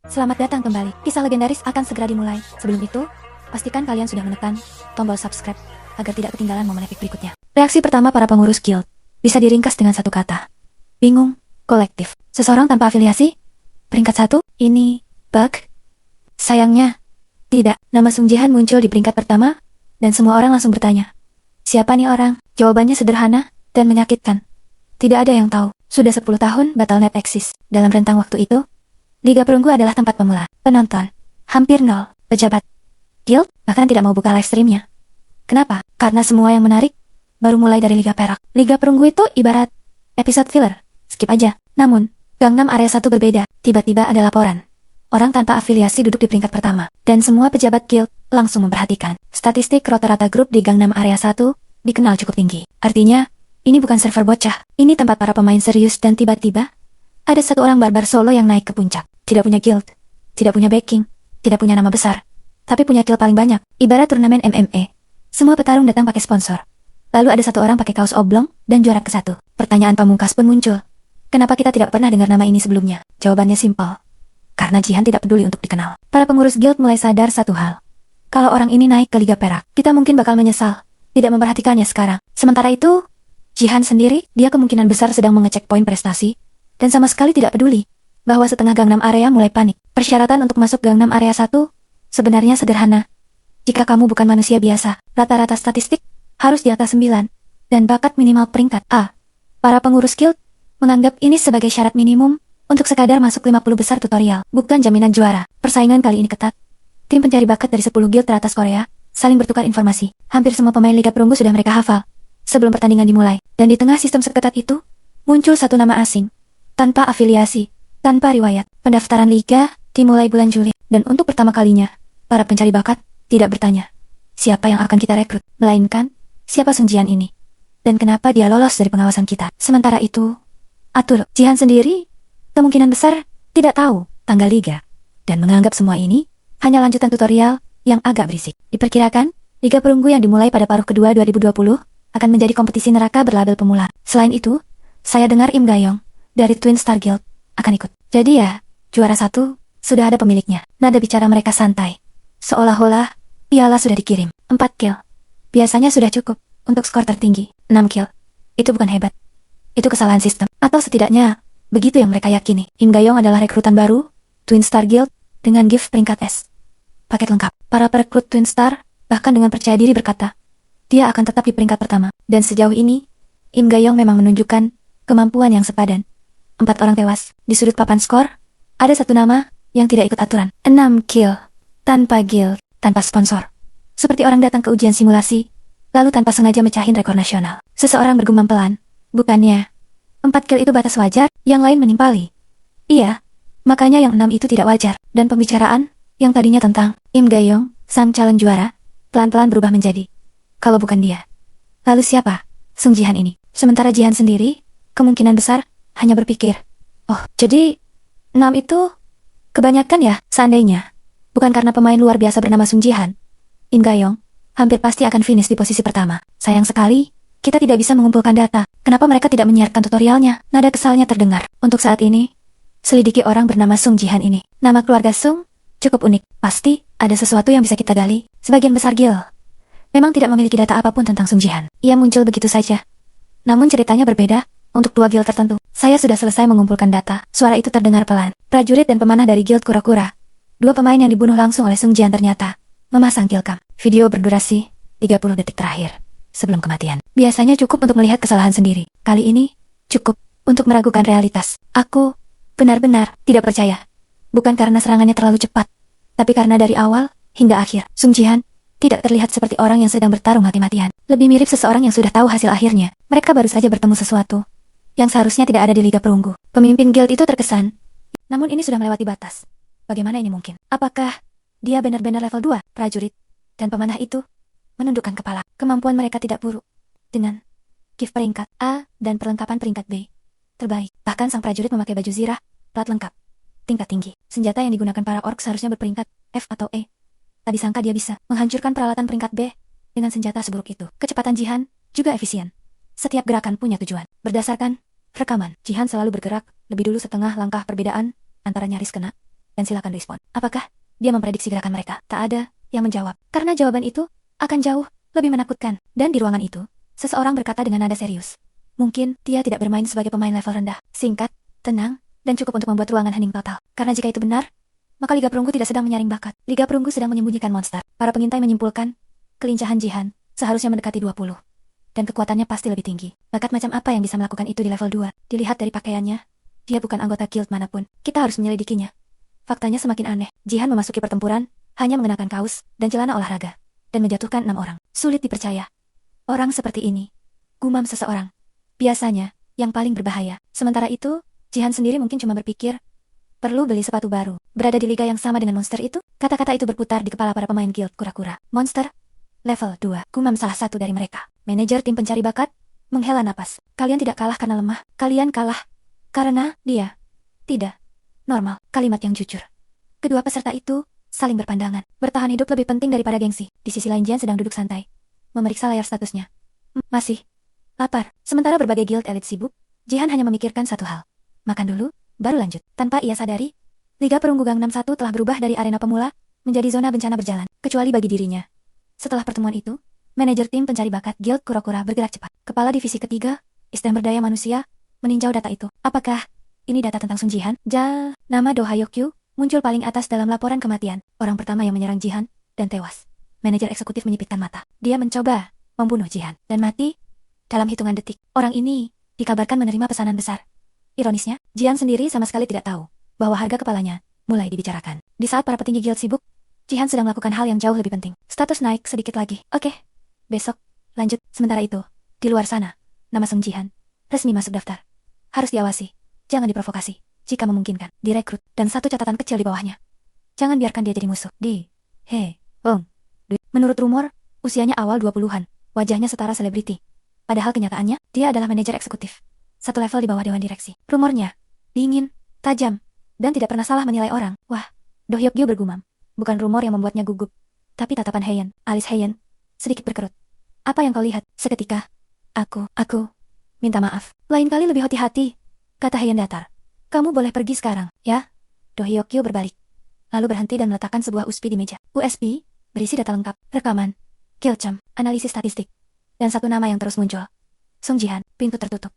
Selamat datang kembali. Kisah legendaris akan segera dimulai. Sebelum itu, pastikan kalian sudah menekan tombol subscribe agar tidak ketinggalan momen epik berikutnya. Reaksi pertama para pengurus guild bisa diringkas dengan satu kata. Bingung, kolektif. Seseorang tanpa afiliasi? Peringkat 1, ini bug? Sayangnya, tidak. Nama Sung Jihan muncul di peringkat pertama, dan semua orang langsung bertanya. Siapa nih orang? Jawabannya sederhana dan menyakitkan. Tidak ada yang tahu. Sudah 10 tahun Battle.net eksis. Dalam rentang waktu itu, Liga Perunggu adalah tempat pemula, penonton, hampir nol, pejabat guild bahkan tidak mau buka live streamnya. Kenapa? Karena semua yang menarik baru mulai dari Liga Perak. Liga Perunggu itu ibarat episode filler, skip aja. Namun, Gangnam Area 1 berbeda. Tiba-tiba ada laporan. Orang tanpa afiliasi duduk di peringkat pertama, dan semua pejabat guild langsung memperhatikan. Statistik rata-rata grup di Gangnam Area 1 dikenal cukup tinggi. Artinya, ini bukan server bocah, ini tempat para pemain serius dan tiba-tiba ada satu orang barbar solo yang naik ke puncak. Tidak punya guild, tidak punya backing, tidak punya nama besar, tapi punya kill paling banyak. Ibarat turnamen MMA. Semua petarung datang pakai sponsor. Lalu ada satu orang pakai kaos oblong dan juara ke-1. Pertanyaan pamungkas pun muncul. Kenapa kita tidak pernah dengar nama ini sebelumnya? Jawabannya simpel. Karena Jihan tidak peduli untuk dikenal. Para pengurus guild mulai sadar satu hal. Kalau orang ini naik ke Liga Perak, kita mungkin bakal menyesal tidak memperhatikannya sekarang. Sementara itu, Jihan sendiri, dia kemungkinan besar sedang mengecek poin prestasi, dan sama sekali tidak peduli bahwa setengah Gangnam Area mulai panik. Persyaratan untuk masuk Gangnam Area 1 sebenarnya sederhana. Jika kamu bukan manusia biasa, rata-rata statistik harus di atas 9, dan bakat minimal peringkat A. Para pengurus guild menganggap ini sebagai syarat minimum untuk sekadar masuk 50 besar tutorial, bukan jaminan juara. Persaingan kali ini ketat. Tim pencari bakat dari 10 guild teratas Korea saling bertukar informasi. Hampir semua pemain Liga Perunggu sudah mereka hafal sebelum pertandingan dimulai. Dan di tengah sistem seketat itu, muncul satu nama asing, tanpa afiliasi, tanpa riwayat. Pendaftaran liga dimulai bulan Juli, dan untuk pertama kalinya, para pencari bakat tidak bertanya, siapa yang akan kita rekrut, melainkan, siapa Sung Jihan ini, dan kenapa dia lolos dari pengawasan kita. Sementara itu, Atul, Jihan sendiri, kemungkinan besar, tidak tahu tanggal liga, dan menganggap semua ini hanya lanjutan tutorial yang agak berisik. Diperkirakan, Liga Perunggu yang dimulai pada paruh kedua 2020 akan menjadi kompetisi neraka berlabel pemula. Selain itu, saya dengar Im Gayong dari Twin Star Guild akan ikut. Jadi ya, juara 1 sudah ada pemiliknya. Nada bicara mereka santai, seolah-olah piala sudah dikirim. 4 kill biasanya sudah cukup untuk skor tertinggi. 6 kill itu bukan hebat, itu kesalahan sistem, atau setidaknya begitu yang mereka yakini. Im Gayong adalah rekrutan baru Twin Star Guild dengan gift peringkat S, paket lengkap. Para perekrut Twin Star bahkan dengan percaya diri berkata dia akan tetap di peringkat pertama. Dan sejauh ini, Im Gayong memang menunjukkan kemampuan yang sepadan. 4 orang tewas. Di sudut papan skor, ada satu nama yang tidak ikut aturan. 6 kill. Tanpa guild, tanpa sponsor. Seperti orang datang ke ujian simulasi, lalu tanpa sengaja mecahin rekor nasional. Seseorang bergumam pelan. Bukannya 4 kill itu batas wajar, yang lain menimpali. Iya, makanya yang 6 itu tidak wajar. Dan pembicaraan, yang tadinya tentang Im Gayong, sang calon juara, pelan-pelan berubah menjadi, kalau bukan dia, lalu siapa? Sung Jihan ini. Sementara Jihan sendiri, kemungkinan besar, hanya berpikir, oh, jadi 6 itu kebanyakan ya. Seandainya bukan karena pemain luar biasa bernama Sung Jihan, Im Gayong hampir pasti akan finish di posisi pertama. Sayang sekali, kita tidak bisa mengumpulkan data. Kenapa mereka tidak menyiarkan tutorialnya? Nada kesalnya terdengar. Untuk saat ini, selidiki orang bernama Sung Jihan ini. Nama keluarga Sung cukup unik. Pasti ada sesuatu yang bisa kita gali. Sebagian besar guild memang tidak memiliki data apapun tentang Sung Jihan. Ia muncul begitu saja. Namun ceritanya berbeda. Untuk 2 guild tertentu, saya sudah selesai mengumpulkan data. Suara itu terdengar pelan. Prajurit dan pemanah dari guild Kura-Kura. 2 pemain yang dibunuh langsung oleh Sung Jihan ternyata memasang killcam. Video berdurasi 30 detik terakhir sebelum kematian. Biasanya cukup untuk melihat kesalahan sendiri. Kali ini, cukup untuk meragukan realitas. Aku benar-benar tidak percaya. Bukan karena serangannya terlalu cepat, tapi karena dari awal hingga akhir, Sung Jihan tidak terlihat seperti orang yang sedang bertarung mati-matian. Lebih mirip seseorang yang sudah tahu hasil akhirnya. Mereka baru saja bertemu sesuatu yang seharusnya tidak ada di Liga Perunggu. Pemimpin guild itu terkesan. Namun ini sudah melewati batas. Bagaimana ini mungkin? Apakah dia benar-benar level 2? Prajurit dan pemanah itu menundukkan kepala. Kemampuan mereka tidak buruk. Dengan gift peringkat A dan perlengkapan peringkat B terbaik. Bahkan sang prajurit memakai baju zirah, plat lengkap, tingkat tinggi. Senjata yang digunakan para orc seharusnya berperingkat F atau E. Tadi sangka dia bisa menghancurkan peralatan peringkat B dengan senjata seburuk itu. Kecepatan Jihan juga efisien. Setiap gerakan punya tujuan. Berdasarkan rekaman, Jihan selalu bergerak lebih dulu setengah langkah perbedaan antara nyaris kena dan silakan respon. Apakah dia memprediksi gerakan mereka? Tak ada yang menjawab, karena jawaban itu akan jauh lebih menakutkan. Dan di ruangan itu, seseorang berkata dengan nada serius. Mungkin dia tidak bermain sebagai pemain level rendah. Singkat, tenang, dan cukup untuk membuat ruangan hening total. Karena jika itu benar, maka Liga Perunggu tidak sedang menyaring bakat. Liga Perunggu sedang menyembunyikan monster. Para pengintai menyimpulkan, kelincahan Jihan seharusnya mendekati 20. Dan kekuatannya pasti lebih tinggi. Bakat macam apa yang bisa melakukan itu di level 2? Dilihat dari pakaiannya, dia bukan anggota guild manapun. Kita harus menyelidikinya. Faktanya semakin aneh. Jihan memasuki pertempuran, hanya mengenakan kaos dan celana olahraga, dan menjatuhkan 6 orang. Sulit dipercaya. Orang seperti ini, gumam seseorang, biasanya yang paling berbahaya. Sementara itu, Jihan sendiri mungkin cuma berpikir, perlu beli sepatu baru. Berada di liga yang sama dengan monster itu? Kata-kata itu berputar di kepala para pemain guild kura-kura. Monster, level 2, gumam salah satu dari mereka. Manajer tim pencari bakat menghela napas. Kalian tidak kalah karena lemah. Kalian kalah karena dia tidak normal. Kalimat yang jujur. Kedua peserta itu saling berpandangan. Bertahan hidup lebih penting daripada gengsi. Di sisi lain Jihan sedang duduk santai, memeriksa layar statusnya. Masih lapar. Sementara berbagai guild elit sibuk, Jihan hanya memikirkan satu hal. Makan dulu, baru lanjut. Tanpa ia sadari, Liga Perunggu Gangnam 1 telah berubah dari arena pemula menjadi zona bencana berjalan, kecuali bagi dirinya. Setelah pertemuan itu, manajer tim pencari bakat guild kura-kura bergerak cepat. Kepala divisi ketiga, Istana Berdaya Manusia, meninjau data itu. Apakah ini data tentang Sun Jihan? Nama Do Hayokyu muncul paling atas dalam laporan kematian. Orang pertama yang menyerang Jihan dan tewas. Manajer eksekutif menyipitkan mata. Dia mencoba membunuh Jihan dan mati dalam hitungan detik. Orang ini dikabarkan menerima pesanan besar. Ironisnya, Jihan sendiri sama sekali tidak tahu bahwa harga kepalanya mulai dibicarakan. Di saat para petinggi guild sibuk, Jihan sedang melakukan hal yang jauh lebih penting. Status naik sedikit lagi. Oke. Besok, lanjut. Sementara itu, di luar sana, nama Sung Jihan resmi masuk daftar. Harus diawasi, jangan diprovokasi. Jika memungkinkan, direkrut, dan satu catatan kecil di bawahnya. Jangan biarkan dia jadi musuh. Menurut rumor, usianya awal 20-an, wajahnya setara selebriti. Padahal kenyataannya, dia adalah manajer eksekutif. Satu level di bawah dewan direksi. Rumornya, dingin, tajam, dan tidak pernah salah menilai orang. Wah, Do Hyokgyo bergumam. Bukan rumor yang membuatnya gugup, tapi tatapan Heian, alis Heian sedikit berkerut. Apa yang kau lihat? Seketika, aku minta maaf. Lain kali lebih hati-hati, kata Heian datar. Kamu boleh pergi sekarang, ya? Do Hyokgyo berbalik, lalu berhenti dan meletakkan sebuah USB di meja. USB berisi data lengkap, rekaman, Killcam, analisis statistik, dan satu nama yang terus muncul. Sung Jihan, pintu tertutup.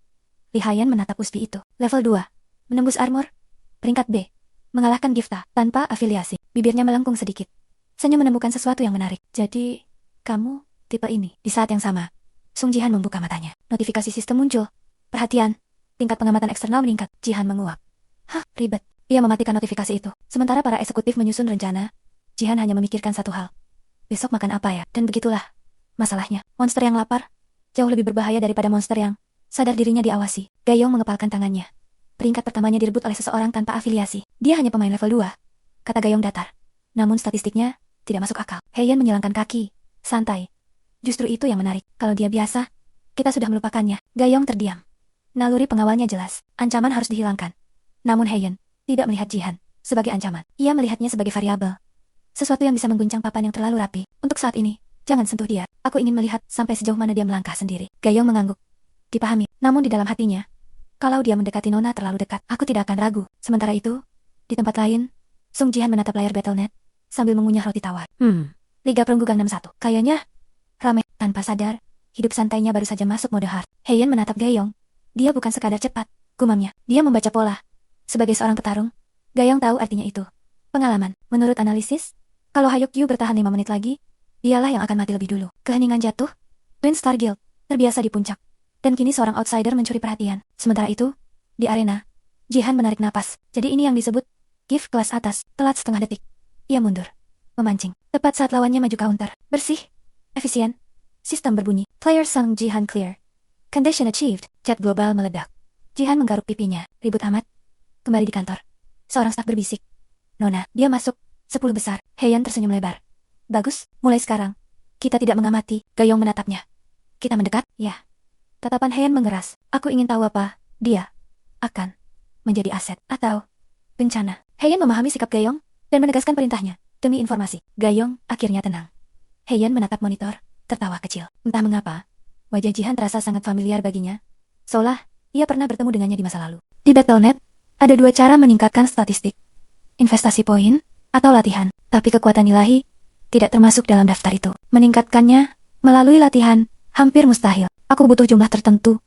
Li Haiyan menatap USB itu. Level 2, menembus armor, peringkat B, mengalahkan Gifta, tanpa afiliasi. Bibirnya melengkung sedikit. Senyum menemukan sesuatu yang menarik. Jadi, kamu tipe ini. Di saat yang sama, Sung Jihan membuka matanya. Notifikasi sistem muncul. Perhatian, tingkat pengamatan eksternal meningkat. Jihan menguap. Hah, ribet. Ia mematikan notifikasi itu. Sementara para eksekutif menyusun rencana, Jihan hanya memikirkan satu hal. Besok makan apa ya? Dan begitulah masalahnya. Monster yang lapar jauh lebih berbahaya daripada monster yang sadar dirinya diawasi. Gayong mengepalkan tangannya. Peringkat pertamanya direbut oleh seseorang tanpa afiliasi. Dia hanya pemain level 2, kata Gayong datar. Namun statistiknya tidak masuk akal. Heian menyilangkan kaki, santai. Justru itu yang menarik. Kalau dia biasa, kita sudah melupakannya. Gayong terdiam. Naluri pengawalnya jelas. Ancaman harus dihilangkan. Namun Heian tidak melihat Jihan sebagai ancaman. Ia melihatnya sebagai variabel. Sesuatu yang bisa mengguncang papan yang terlalu rapi. Untuk saat ini, jangan sentuh dia. Aku ingin melihat sampai sejauh mana dia melangkah sendiri. Gayong mengangguk. Dipahami. Namun di dalam hatinya, kalau dia mendekati Nona terlalu dekat, aku tidak akan ragu. Sementara itu, di tempat lain, Sung Jihan menatap layar Battle.net sambil mengunyah roti tawar. Liga Perunggu Gangnam 1. Kayaknya ramai. Tanpa sadar, hidup santainya baru saja masuk mode hard. Heian menatap Gayong. Dia bukan sekadar cepat, gumamnya. Dia membaca pola. Sebagai seorang petarung, Gayong tahu artinya itu. Pengalaman. Menurut analisis, kalau Hayokyu bertahan 5 menit lagi, dialah yang akan mati lebih dulu. Keheningan jatuh. Twin Star Guild terbiasa di puncak. Dan kini seorang outsider mencuri perhatian. Sementara itu, di arena, Jihan menarik napas. Jadi ini yang disebut gift kelas atas. Telat setengah detik. Ia mundur, memancing. Tepat saat lawannya maju counter. Bersih, efisien. Sistem berbunyi. Player Sung Jihan clear. Condition achieved. Chat global meledak. Jihan menggaruk pipinya. Ribut amat. Kembali di kantor. Seorang staf berbisik. Nona, dia masuk. 10 besar. Heian tersenyum lebar. Bagus, mulai sekarang. Kita tidak mengamati. Gayong menatapnya. Kita mendekat? Ya. Tatapan Heian mengeras. Aku ingin tahu apa dia akan menjadi aset atau bencana. Heian memahami sikap Gayong dan menegaskan perintahnya. Demi informasi, Gayong akhirnya tenang. Heian menatap monitor, tertawa kecil. Entah mengapa, wajah Jihan terasa sangat familiar baginya. Seolah ia pernah bertemu dengannya di masa lalu. Di Battle.net, ada 2 cara meningkatkan statistik. investasi poin, atau latihan. Tapi kekuatan ilahi tidak termasuk dalam daftar itu. Meningkatkannya melalui latihan hampir mustahil. Aku butuh jumlah tertentu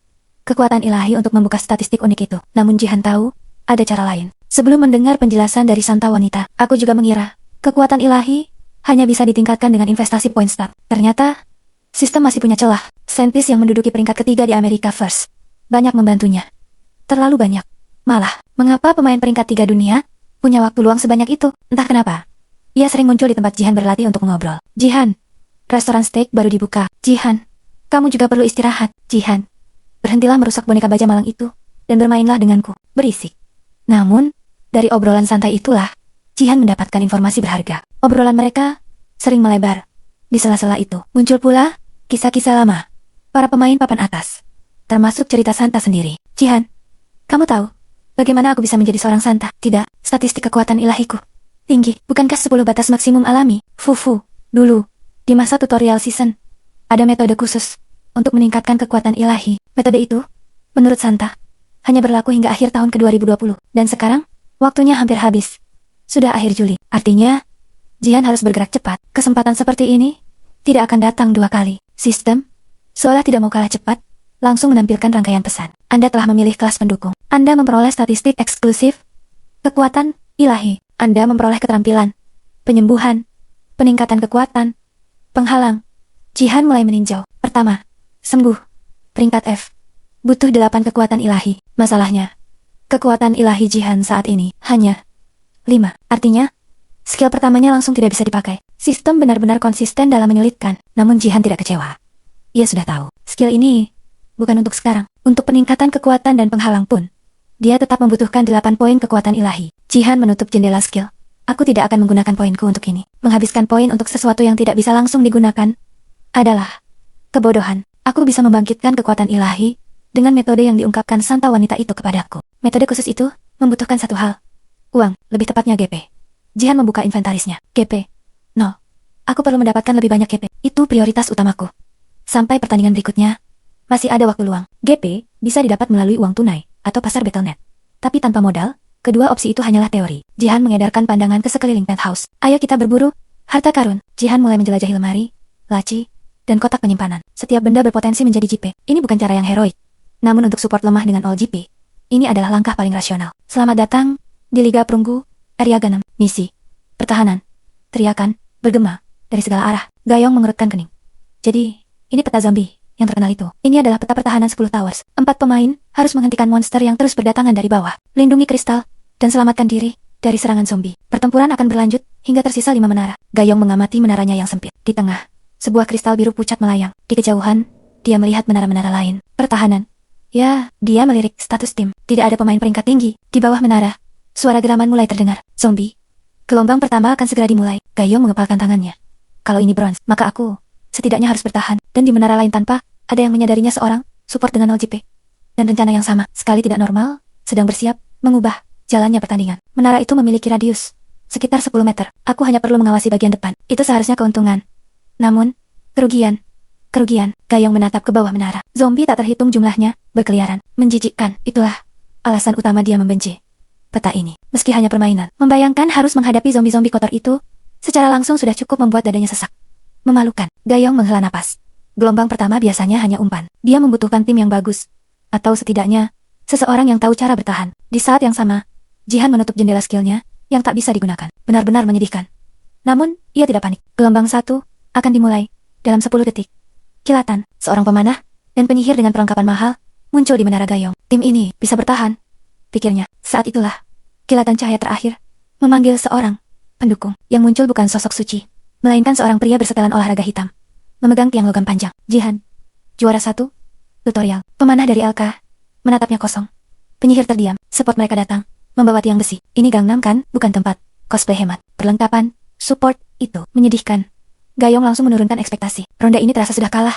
kekuatan ilahi untuk membuka statistik unik itu. Namun Jihan tahu ada cara lain. Sebelum mendengar penjelasan dari Santa Wanita, aku juga mengira kekuatan ilahi hanya bisa ditingkatkan dengan investasi poin start. Ternyata sistem masih punya celah. Saintis yang menduduki peringkat ketiga di Amerika First banyak membantunya. Terlalu banyak. Malah, mengapa pemain peringkat 3 dunia punya waktu luang sebanyak itu? Entah kenapa. Ia sering muncul di tempat Jihan berlatih untuk mengobrol. Jihan, restoran steak baru dibuka. Jihan, kamu juga perlu istirahat. Jihan, berhentilah merusak boneka baja malang itu dan bermainlah denganku. Berisik. Namun, dari obrolan santai itulah, Jihan mendapatkan informasi berharga. Obrolan mereka sering melebar. Di sela-sela itu, muncul pula kisah-kisah lama para pemain papan atas, termasuk cerita Santa sendiri. Jihan, kamu tahu bagaimana aku bisa menjadi seorang Santa? Tidak, statistik kekuatan ilahiku tinggi. Bukankah 10 batas maksimum alami? Fufu, dulu, di masa tutorial season, ada metode khusus untuk meningkatkan kekuatan ilahi. Metode itu, menurut Santa, hanya berlaku hingga akhir tahun ke-2020. Dan sekarang, waktunya hampir habis. Sudah akhir Juli. Artinya, Jihan harus bergerak cepat. Kesempatan seperti ini tidak akan datang 2 kali. Sistem, seolah tidak mau kalah cepat, langsung menampilkan rangkaian pesan. Anda telah memilih kelas pendukung. Anda memperoleh statistik eksklusif, kekuatan ilahi. Anda memperoleh keterampilan, penyembuhan, peningkatan kekuatan, penghalang. Jihan mulai meninjau. Pertama, sembuh. Peringkat F. Butuh 8 kekuatan ilahi. Masalahnya, kekuatan ilahi Jihan saat ini hanya 5. Artinya, skill pertamanya langsung tidak bisa dipakai. Sistem benar-benar konsisten dalam menyulitkan. Namun Jihan tidak kecewa. Ia sudah tahu, skill ini bukan untuk sekarang. Untuk peningkatan kekuatan dan penghalang pun, dia tetap membutuhkan 8 poin kekuatan ilahi. Jihan menutup jendela skill. Aku tidak akan menggunakan poinku untuk ini. Menghabiskan poin untuk sesuatu yang tidak bisa langsung digunakan adalah kebodohan. Aku bisa membangkitkan kekuatan ilahi dengan metode yang diungkapkan Santa Wanita itu kepadaku. Metode khusus itu membutuhkan satu hal. Uang, lebih tepatnya GP. Jihan membuka inventarisnya. GP. No. Aku perlu mendapatkan lebih banyak GP. Itu prioritas utamaku. Sampai pertandingan berikutnya, masih ada waktu luang. GP bisa didapat melalui uang tunai atau pasar Battle.net. Tapi tanpa modal, kedua opsi itu hanyalah teori. Jihan mengedarkan pandangan ke sekeliling penthouse. Ayo kita berburu harta karun. Jihan mulai menjelajahi lemari, laci, dan kotak penyimpanan. Setiap benda berpotensi menjadi JP. Ini bukan cara yang heroik. Namun untuk support lemah dengan all JP, ini adalah langkah paling rasional. Selamat datang di Liga Perunggu, Area Ganem. Misi pertahanan. Teriakan bergema dari segala arah. Gayong mengerutkan kening. Jadi, ini peta zombie yang terkenal itu. Ini adalah peta pertahanan 10 towers. 4 pemain harus menghentikan monster yang terus berdatangan dari bawah. Lindungi kristal dan selamatkan diri dari serangan zombie. Pertempuran akan berlanjut hingga tersisa 5 menara. Gayong mengamati menaranya yang sempit. Di tengah, sebuah kristal biru pucat melayang. Di kejauhan, dia melihat menara-menara lain. Pertahanan. Ya, dia melirik status tim. Tidak ada pemain peringkat tinggi. Di bawah menara, suara geraman mulai terdengar. Zombie. Gelombang pertama akan segera dimulai. Gayong mengepalkan tangannya. Kalau ini bronze, maka aku setidaknya harus bertahan. Dan di menara lain tanpa ada yang menyadarinya seorang support dengan 0 JP. Dan rencana yang sama, sekali tidak normal, sedang bersiap mengubah jalannya pertandingan. Menara itu memiliki radius sekitar 10 meter. Aku hanya perlu mengawasi bagian depan. Itu seharusnya keuntungan. Namun, kerugian. Gayong menatap ke bawah menara. Zombie tak terhitung jumlahnya, berkeliaran. Menjijikkan. Itulah alasan utama dia membenci peta ini. Meski hanya permainan, membayangkan harus menghadapi zombie-zombie kotor itu, secara langsung sudah cukup membuat dadanya sesak. Memalukan. Gayong menghela napas. Gelombang pertama biasanya hanya umpan. Dia membutuhkan tim yang bagus. Atau setidaknya, seseorang yang tahu cara bertahan. Di saat yang sama, Jihan menutup jendela skillnya, yang tak bisa digunakan. Benar-benar menyedihkan. Namun, ia tidak panik. Gelombang 1 akan dimulai dalam 10 detik. Kilatan, seorang pemanah, dan penyihir dengan perlengkapan mahal, muncul di menara Gayong. Tim ini bisa bertahan, pikirnya. Saat itulah, kilatan cahaya terakhir, memanggil seorang pendukung. Yang muncul bukan sosok suci, melainkan seorang pria bersetelan olahraga hitam, memegang tiang logam panjang. Jihan, juara 1, tutorial. Pemanah dari LK, menatapnya kosong. Penyihir terdiam, spot mereka datang, membawa tiang besi. Ini Gangnam kan, bukan tempat cosplay hemat. Perlengkapan, support, itu menyedihkan. Gayong langsung menurunkan ekspektasi. Ronde ini terasa sudah kalah.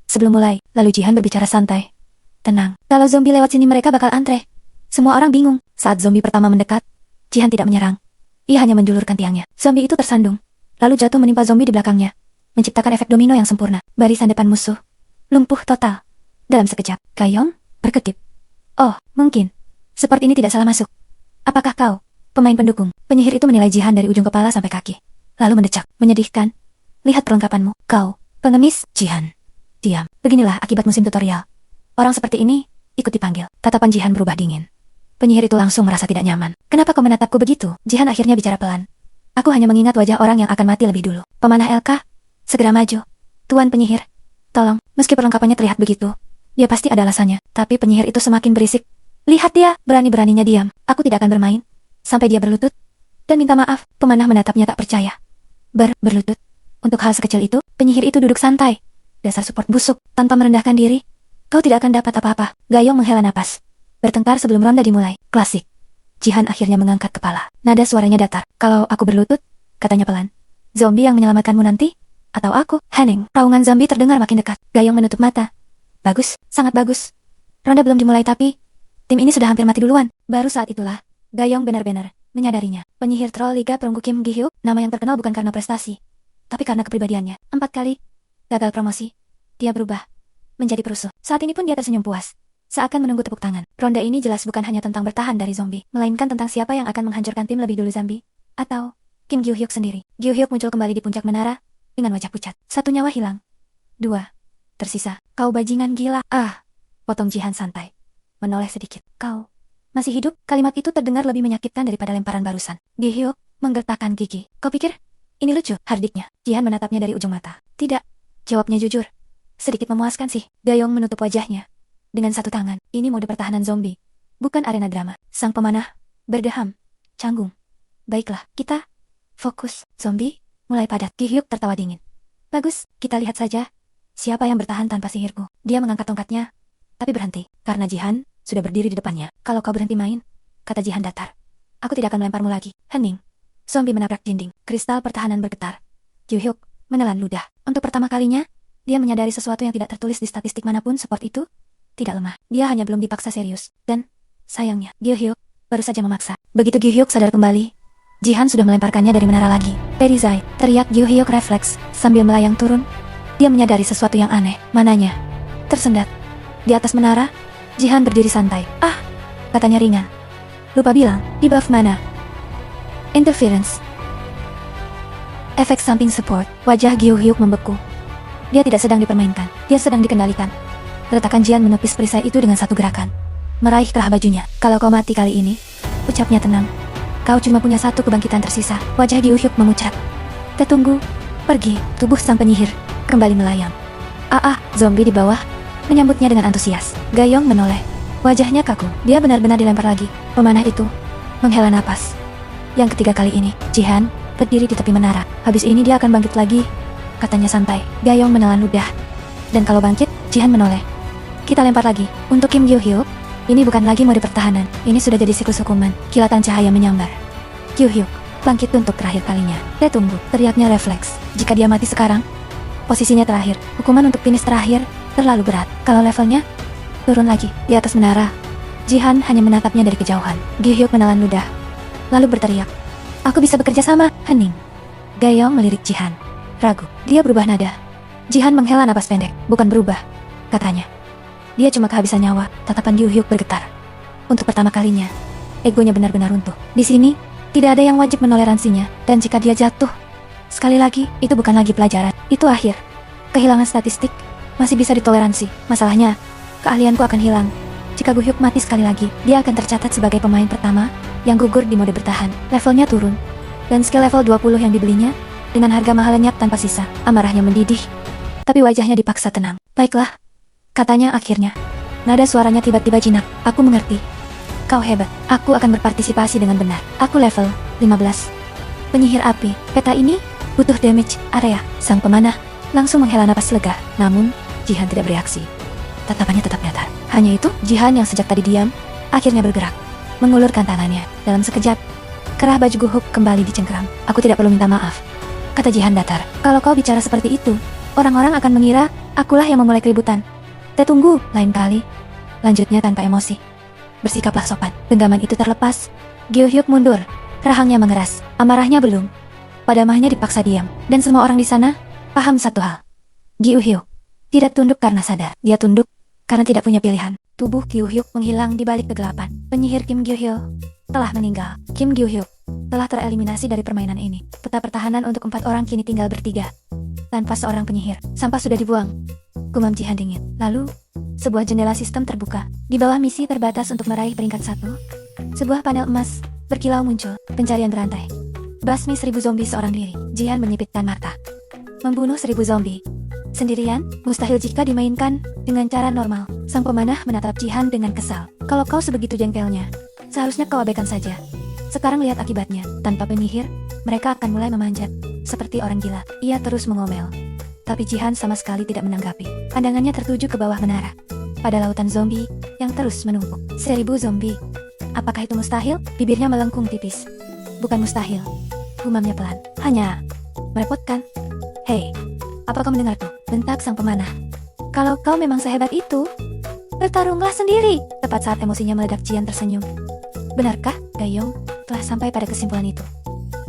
Sebelum mulai, lalu Jihan berbicara santai. Tenang, kalau zombie lewat sini mereka bakal antre. Semua orang bingung. Saat zombie pertama mendekat, Jihan tidak menyerang. Ia hanya menjulurkan tiangnya. Zombie itu tersandung, lalu jatuh menimpa zombie di belakangnya, menciptakan efek domino yang sempurna. Barisan depan musuh lumpuh total. Dalam sekejap, Gayong berkedip. Oh, mungkin. Seperti ini tidak salah masuk. Apakah kau Pemain pendukung. Penyihir itu menilai Jihan dari ujung kepala sampai kaki. Lalu mendecak. Menyedihkan. Lihat perlengkapanmu. Kau, pengemis. Jihan. Diam. Beginilah akibat musim tutorial. Orang seperti ini, ikut dipanggil. Tatapan Jihan berubah dingin. Penyihir itu langsung merasa tidak nyaman. Kenapa kau menatapku begitu? Jihan akhirnya bicara pelan. Aku hanya mengingat wajah orang yang akan mati lebih dulu. Pemanah LK, segera maju. Tuan penyihir, tolong, meski perlengkapannya terlihat begitu, dia pasti ada alasannya. Tapi penyihir itu semakin berisik. Lihat dia, berani-beraninya diam. Aku tidak akan bermain. Sampai dia berlutut. Dan minta maaf, pemanah menatapnya tak percaya. Berlutut. Untuk hal sekecil itu, penyihir itu duduk santai. Dasar support busuk, tanpa merendahkan diri. Kau tidak akan dapat apa-apa. Gayong menghela napas. Bertengkar sebelum ronda dimulai. Klasik. Jihan akhirnya mengangkat kepala. Nada suaranya datar. Kalau aku berlutut, katanya pelan. Zombie yang menyelamatkanmu nanti? Atau aku? Hening. Raungan zombie terdengar makin dekat. Gayong menutup mata. Bagus, sangat bagus. Ronda belum dimulai tapi tim ini sudah hampir mati duluan. Baru saat itulah Gayong benar-benar menyadarinya. Penyihir troll Liga Perunggu Kim Gi-hyuk, nama yang terkenal bukan karena prestasi, tapi karena kepribadiannya. 4 kali gagal promosi, dia berubah menjadi perusuh. Saat ini pun dia tersenyum puas, seakan menunggu tepuk tangan. Ronda ini jelas bukan hanya tentang bertahan dari zombie, melainkan tentang siapa yang akan menghancurkan tim lebih dulu zombie, atau Kim Gi-hyuk sendiri. Gi-hyuk muncul kembali di puncak menara, dengan wajah pucat. 1 nyawa hilang. 2 tersisa. Kau bajingan gila. Potong Jihan santai. Menoleh sedikit. Kau masih hidup? Kalimat itu terdengar lebih menyakitkan daripada lemparan barusan. Gi-hyuk menggertakkan gigi. Kau pikir ini lucu? Hardiknya. Jihan menatapnya dari ujung mata. Tidak. Jawabnya jujur. Sedikit memuaskan sih. Gayong menutup wajahnya dengan 1 tangan. Ini mode pertahanan zombie, bukan arena drama. Sang pemanah berdeham, canggung. Baiklah, kita fokus. Zombie mulai padat. Gi-hyuk tertawa dingin. Bagus, kita lihat saja siapa yang bertahan tanpa sihirku. Dia mengangkat tongkatnya, tapi berhenti, karena Jihan sudah berdiri di depannya. Kalau kau berhenti main, kata Jihan datar, aku tidak akan melemparmu lagi. Hening. Zombie menabrak dinding. Kristal pertahanan bergetar. Gi-hyuk menelan ludah. Untuk pertama kalinya, dia menyadari sesuatu yang tidak tertulis di statistik manapun support itu tidak lemah. Dia hanya belum dipaksa serius. Dan, sayangnya, Gi-hyuk baru saja memaksa. Begitu Gi-hyuk sadar kembali, Jihan sudah melemparkannya dari menara lagi. Perizai, teriak Gi-hyuk refleks sambil melayang turun. Dia menyadari sesuatu yang aneh. Mananya? Tersendat. Di atas menara, Jihan berdiri santai. Katanya ringan. Lupa bilang, di buff mana? Interference. Efek samping support. Wajah Gi-hyuk membeku. Dia tidak sedang dipermainkan. Dia sedang dikendalikan. Retakan Jihan menepis perisai itu dengan 1 gerakan. Meraih kerah bajunya. Kalau kau mati kali ini, ucapnya tenang, kau cuma punya 1 kebangkitan tersisa. Wajah Gi-hyuk memucat. Tunggu. Pergi. Tubuh sang penyihir kembali melayang. Zombie di bawah menyambutnya dengan antusias. Gayong menoleh. Wajahnya kaku. Dia benar-benar dilempar lagi. Pemanah itu menghela napas. Yang ketiga kali ini, Jihan berdiri di tepi menara. Habis ini dia akan bangkit lagi, katanya santai. Gayong menelan ludah. Dan kalau bangkit, Jihan menoleh. Kita lempar lagi. Untuk Kim Gi-hyuk, ini bukan lagi mode pertahanan. Ini sudah jadi siklus hukuman. Kilatan cahaya menyambar. Gi-hyuk bangkit untuk terakhir kalinya. Tunggu, teriaknya refleks. Jika dia mati sekarang, posisinya terakhir. Hukuman untuk finish terakhir terlalu berat. Kalau levelnya turun lagi. Di atas menara, Jihan hanya menatapnya dari kejauhan. Gi-hyuk menelan ludah, lalu berteriak, aku bisa bekerja sama. Hening. Gayong melirik Jihan. Ragu. Dia berubah nada. Jihan menghela napas pendek. Bukan berubah, katanya. Dia cuma kehabisan nyawa. Tatapan Gi-hyuk bergetar. Untuk pertama kalinya, egonya benar-benar runtuh. Di sini, tidak ada yang wajib menoleransinya. Dan jika dia jatuh sekali lagi, itu bukan lagi pelajaran. Itu akhir. Kehilangan statistik masih bisa ditoleransi. Masalahnya, keahlianku akan hilang. Jika Gi-hyuk mati sekali lagi, dia akan tercatat sebagai pemain pertama yang gugur di mode bertahan. Levelnya turun. Dan skill level 20 yang dibelinya dengan harga mahal lenyap tanpa sisa. Amarahnya mendidih, tapi wajahnya dipaksa tenang. Baiklah, katanya akhirnya. Nada suaranya tiba-tiba jinak. Aku mengerti. Kau hebat. Aku akan berpartisipasi dengan benar. Aku level 15. Penyihir api. Peta ini butuh damage area. Sang pemanah langsung menghela napas lega. Namun, Jihan tidak bereaksi. Tatapannya tetap datar. Hanya itu, Jihan yang sejak tadi diam, akhirnya bergerak. Mengulurkan tangannya. Dalam sekejap, kerah baju Guhuk kembali dicengkeram. Aku tidak perlu minta maaf, kata Jihan datar. Kalau kau bicara seperti itu, orang-orang akan mengira akulah yang memulai keributan. Tunggu, lain kali, lanjutnya tanpa emosi. Bersikaplah sopan. Genggaman itu terlepas. Gi-hyuk mundur. Rahangnya mengeras. Amarahnya belum. Padamahnya dipaksa diam. Dan semua orang di sana paham satu hal. Gi-hyuk tidak tunduk karena sadar. Dia tunduk karena tidak punya pilihan. Tubuh Gi-hyuk menghilang di balik kegelapan. Penyihir Kim Gi-hyuk telah meninggal. Kim Gyu-hyuk telah tereliminasi dari permainan ini. Peta pertahanan untuk 4 orang kini tinggal bertiga. Tanpa seorang penyihir, sampah sudah dibuang. Gumam Jihan dingin. Lalu, sebuah jendela sistem terbuka. Di bawah misi terbatas untuk meraih peringkat 1. Sebuah panel emas berkilau muncul. Pencarian berantai. Basmi 1000 zombie seorang diri. Jihan menyipitkan mata. Membunuh 1000 zombie sendirian, mustahil jika dimainkan dengan cara normal. Sang pemanah menatap Jihan dengan kesal. Kalau kau sebegitu jengkelnya, seharusnya kau abaikan saja. Sekarang lihat akibatnya. Tanpa penyihir, mereka akan mulai memanjat. Seperti orang gila, ia terus mengomel. Tapi Jihan sama sekali tidak menanggapi. Pandangannya tertuju ke bawah menara. Pada lautan zombie yang terus menumpuk. 1000 zombie. Apakah itu mustahil? Bibirnya melengkung tipis. Bukan mustahil. Gumamnya pelan. Hanya merepotkan. Hei, apa kau mendengarku? Bentak sang pemanah. Kalau kau memang sehebat itu, bertarunglah sendiri. Tepat saat emosinya meledak, Jihan tersenyum. Benarkah, Gayong, telah sampai pada kesimpulan itu?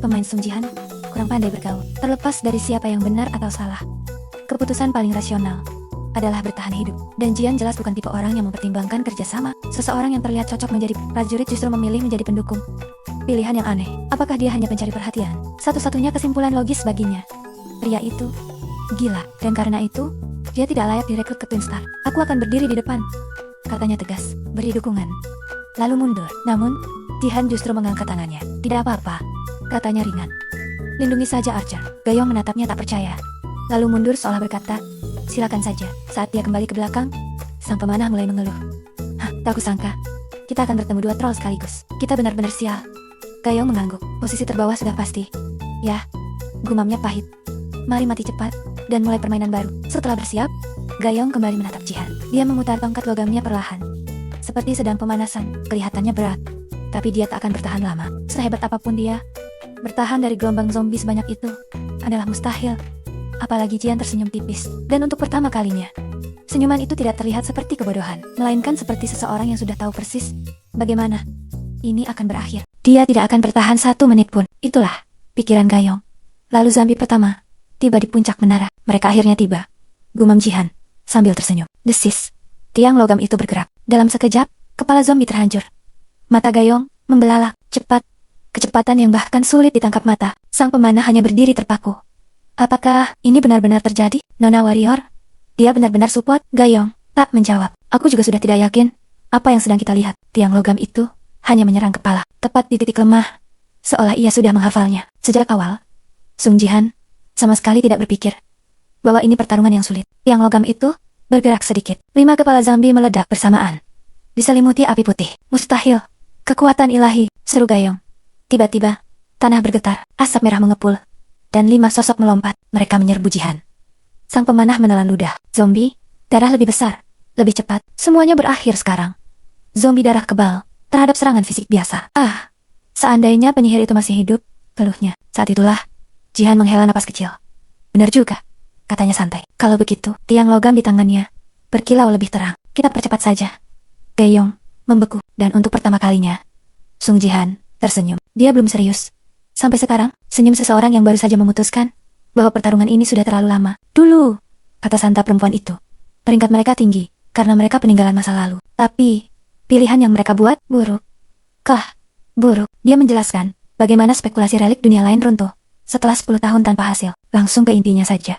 Pemain Sung Jihan kurang pandai bergaul. Terlepas dari siapa yang benar atau salah, keputusan paling rasional adalah bertahan hidup. Dan Jihan jelas bukan tipe orang yang mempertimbangkan kerjasama. Seseorang yang terlihat cocok menjadi prajurit justru memilih menjadi pendukung. Pilihan yang aneh. Apakah dia hanya pencari perhatian? Satu-satunya kesimpulan logis baginya. Pria itu gila, dan karena itu, dia tidak layak direkrut ke Twin Star. Aku akan berdiri di depan, katanya tegas, beri dukungan. Lalu mundur. Namun, Jihan justru mengangkat tangannya. Tidak apa-apa, katanya ringan. Lindungi saja Archer. Gayong menatapnya tak percaya. Lalu mundur seolah berkata, silakan saja. Saat dia kembali ke belakang, sang pemanah mulai mengeluh. Hah, tak kusangka. Kita akan bertemu 2 troll sekaligus. Kita benar-benar sial. Gayong mengangguk. Posisi terbawah sudah pasti. Ya, gumamnya pahit. Mari mati cepat, dan mulai permainan baru. Setelah bersiap, Gayong kembali menatap Jihan. Dia memutar tongkat logamnya perlahan. Seperti sedang pemanasan, kelihatannya berat. Tapi dia tak akan bertahan lama. Sehebat apapun dia, bertahan dari gelombang zombie sebanyak itu adalah mustahil. Apalagi Jihan tersenyum tipis. Dan untuk pertama kalinya, senyuman itu tidak terlihat seperti kebodohan, melainkan seperti seseorang yang sudah tahu persis bagaimana ini akan berakhir. Dia tidak akan bertahan 1 menit pun. Itulah pikiran Gayong. Lalu zombie pertama tiba di puncak menara. Mereka akhirnya tiba. Gumam Jihan sambil tersenyum. Desis. Tiang logam itu bergerak. Dalam sekejap, kepala zombie terhancur. Mata Gayong membelalak cepat. Kecepatan yang bahkan sulit ditangkap mata. Sang pemanah hanya berdiri terpaku. Apakah ini benar-benar terjadi? Nona Warrior? Dia benar-benar support? Gayong tak menjawab. Aku juga sudah tidak yakin apa yang sedang kita lihat. Tiang logam itu hanya menyerang kepala. Tepat di titik lemah. Seolah ia sudah menghafalnya. Sejak awal, Sung Jihan sama sekali tidak berpikir bahwa ini pertarungan yang sulit. Tiang logam itu bergerak sedikit. 5 kepala zombie meledak bersamaan. Diselimuti api putih. Mustahil. Kekuatan ilahi, seru Gayong. Tiba-tiba, tanah bergetar, asap merah mengepul, dan 5 sosok melompat. Mereka menyerbu Jihan. Sang pemanah menelan ludah. Zombie, darah lebih besar, lebih cepat. Semuanya berakhir sekarang. Zombie darah kebal terhadap serangan fisik biasa. Ah, seandainya penyihir itu masih hidup, keluhnya. Saat itulah, Jihan menghela napas kecil. Benar juga, katanya santai. Kalau begitu, tiang logam di tangannya berkilau lebih terang. Kita percepat saja. Gayong membeku, dan untuk pertama kalinya, Sung Jihan tersenyum. Dia belum serius. Sampai sekarang, senyum seseorang yang baru saja memutuskan bahwa pertarungan ini sudah terlalu lama. Dulu, kata santa perempuan itu, peringkat mereka tinggi, karena mereka peninggalan masa lalu. Tapi, pilihan yang mereka buat, buruk. Buruk. Dia menjelaskan bagaimana spekulasi relik dunia lain runtuh. Setelah 10 tahun tanpa hasil, langsung ke intinya saja.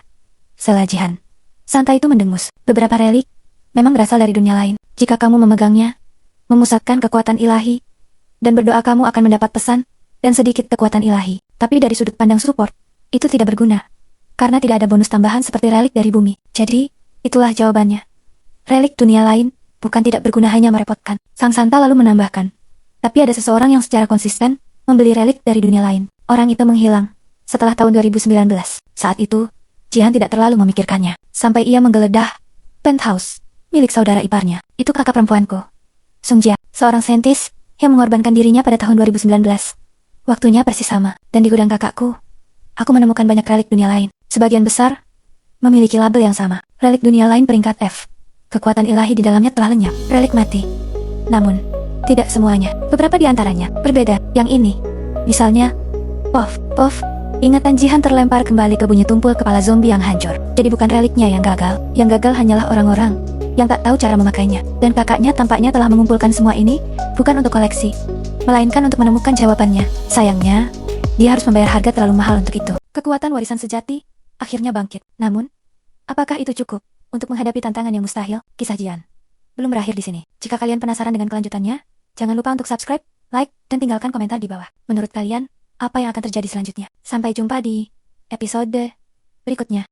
Sela Jihan. Santa itu mendengus. Beberapa relik memang berasal dari dunia lain. Jika kamu memegangnya, memusatkan kekuatan ilahi, dan berdoa kamu akan mendapat pesan dan sedikit kekuatan ilahi. Tapi dari sudut pandang support, itu tidak berguna. Karena tidak ada bonus tambahan seperti relik dari bumi. Jadi, itulah jawabannya. Relik dunia lain bukan tidak berguna, hanya merepotkan. Sang Santa lalu menambahkan. Tapi ada seseorang yang secara konsisten membeli relik dari dunia lain. Orang itu menghilang setelah tahun 2019. Saat itu, Jihan tidak terlalu memikirkannya. Sampai ia menggeledah penthouse milik saudara iparnya. Itu kakak perempuanku, Sung Jia, seorang saintis yang mengorbankan dirinya pada tahun 2019. Waktunya persis sama. Dan di gudang kakakku, aku menemukan banyak relik dunia lain. Sebagian besar memiliki label yang sama. Relik dunia lain peringkat F. Kekuatan ilahi di dalamnya telah lenyap. Relik mati. Namun, tidak semuanya. Beberapa di antaranya berbeda. Yang ini, misalnya, Pof. Ingatan Jihan terlempar kembali ke bunyi tumpul kepala zombie yang hancur. Jadi bukan reliknya yang gagal. Yang gagal hanyalah orang-orang yang tak tahu cara memakainya. Dan kakaknya tampaknya telah mengumpulkan semua ini bukan untuk koleksi, melainkan untuk menemukan jawabannya. Sayangnya, dia harus membayar harga terlalu mahal untuk itu. Kekuatan warisan sejati akhirnya bangkit. Namun, apakah itu cukup untuk menghadapi tantangan yang mustahil? Kisah Jian belum berakhir di sini. Jika kalian penasaran dengan kelanjutannya, jangan lupa untuk subscribe, like, dan tinggalkan komentar di bawah. Menurut kalian, apa yang akan terjadi selanjutnya? Sampai jumpa di episode berikutnya.